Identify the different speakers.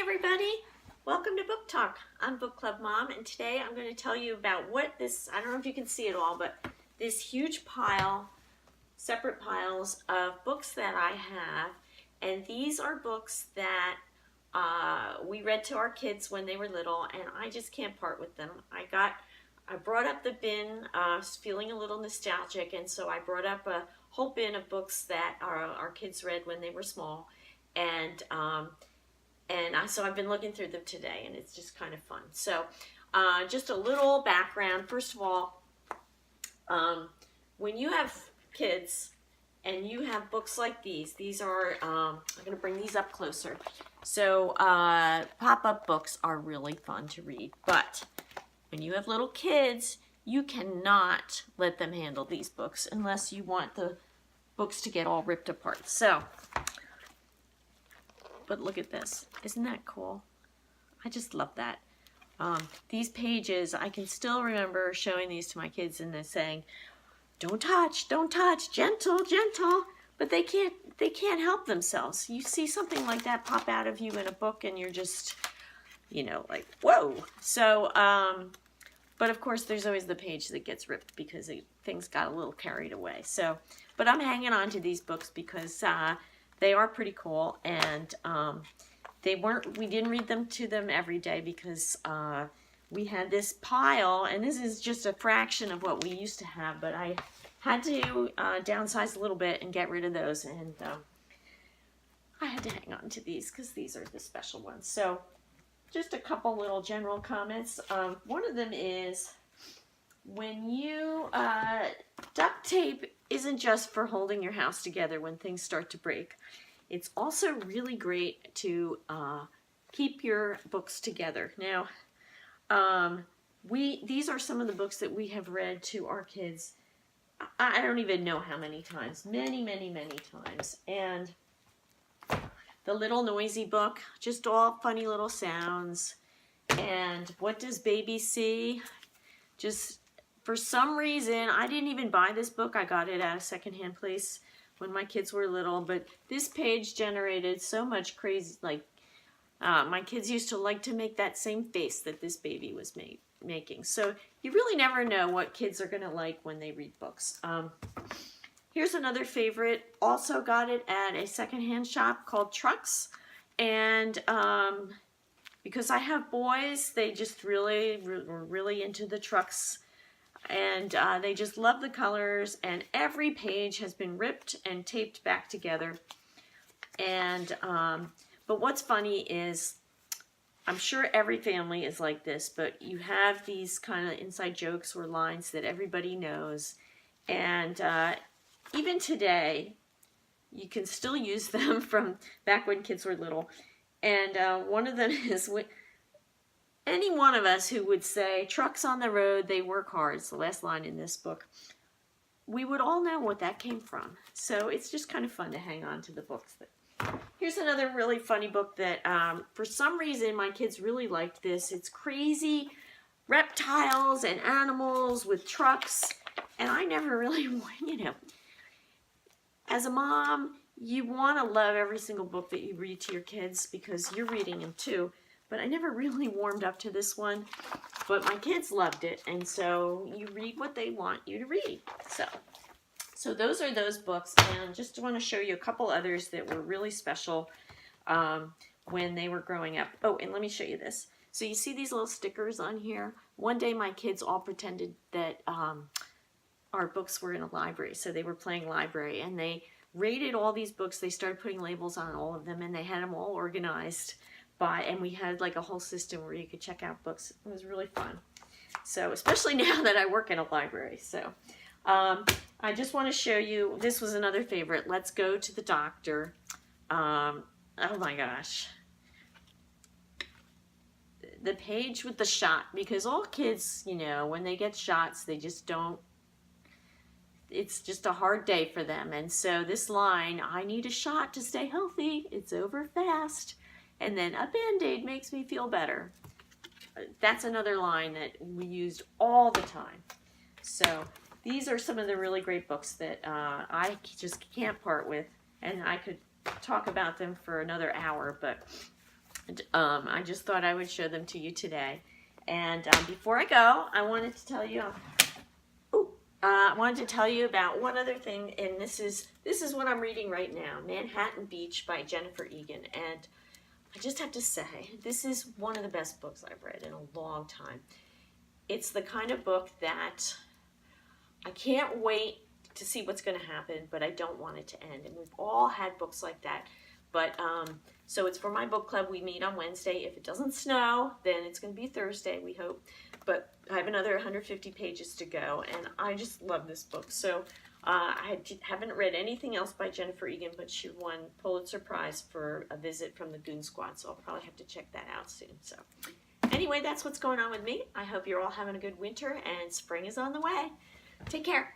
Speaker 1: everybody. Welcome to Book Talk. I'm Book Club Mom, and today I'm going to tell you about what this, I don't know if you can see it all, but this huge pile, separate piles of books that I have, and these are books that we read to our kids when they were little, and I just can't part with them. I brought up the bin, feeling a little nostalgic, and so I brought up a whole bin of books that our kids read when they were small, and so I've been looking through them today, and it's just kind of fun. So just a little background. First of all, when you have kids and you have books like these are, I'm going to bring these up closer. So pop-up books are really fun to read, but when you have little kids, you cannot let them handle these books unless you want the books to get all ripped apart. So, but look at this. Isn't that cool? I just love that. These pages, I can still remember showing these to my kids and they're saying, don't touch, gentle, gentle. But they can't help themselves. You see something like that pop out of you in a book and you're just, you know, like, whoa. So, but of course there's always the page that gets ripped because things got a little carried away. So, but I'm hanging on to these books because they are pretty cool, and we didn't read them to them every day because we had this pile, and this is just a fraction of what we used to have, but I had to downsize a little bit and get rid of those, and I had to hang on to these because these are the special ones. So just a couple little general comments. One of them is, when you duct tape isn't just for holding your house together when things start to break. It's also really great to keep your books together. Now, these are some of the books that we have read to our kids. I don't even know how many times. Many, many, many times. And the Little Noisy Book, just all funny little sounds. And What Does Baby See? Just for some reason, I didn't even buy this book. I got it at a secondhand place when my kids were little, but this page generated so much crazy, like, my kids used to like to make that same face that this baby was making. So you really never know what kids are going to like when they read books. Here's another favorite. Also got it at a secondhand shop called Trucks. And because I have boys, they just were really into the Trucks. And they just love the colors, and every page has been ripped and taped back together. And but what's funny is, I'm sure every family is like this, but you have these kind of inside jokes or lines that everybody knows, and even today you can still use them from back when kids were little. And one of them is, any one of us who would say, trucks on the road, they work hard, it's the last line in this book, we would all know what that came from. So it's just kind of fun to hang on to the books. Here's another really funny book that for some reason my kids really liked this. It's crazy reptiles and animals with trucks, and I never really, you know, as a mom, you want to love every single book that you read to your kids because you're reading them too. But I never really warmed up to this one. But my kids loved it, and so you read what they want you to read. So those are those books, and just want to show you a couple others that were really special when they were growing up. Oh, and let me show you this. So you see these little stickers on here? One day my kids all pretended that our books were in a library, so they were playing library, and they rated all these books. They started putting labels on all of them, and they had them all organized. And we had like a whole system where you could check out books. It was really fun. So, especially now that I work in a library. So, I just want to show you, this was another favorite, Let's Go to the Doctor. Oh my gosh. The page with the shot, because all kids, you know, when they get shots, they just don't, it's just a hard day for them. And so this line, I need a shot to stay healthy, it's over fast. And then a Band-Aid makes me feel better. That's another line that we used all the time. So these are some of the really great books that I just can't part with. And I could talk about them for another hour, but I just thought I would show them to you today. And before I go, I wanted to tell you. I wanted to tell you about one other thing, and this is what I'm reading right now, Manhattan Beach by Jennifer Egan. And I just have to say, this is one of the best books I've read in a long time. It's the kind of book that I can't wait to see what's going to happen, but I don't want it to end. And we've all had books like that. But so it's for my book club. We meet on Wednesday. If it doesn't snow, then it's going to be Thursday, we hope. But I have another 150 pages to go, and I just love this book. So I haven't read anything else by Jennifer Egan, but she won Pulitzer Prize for A Visit from the Goon Squad, so I'll probably have to check that out soon. So anyway, that's what's going on with me. I hope you're all having a good winter, and spring is on the way. Take care.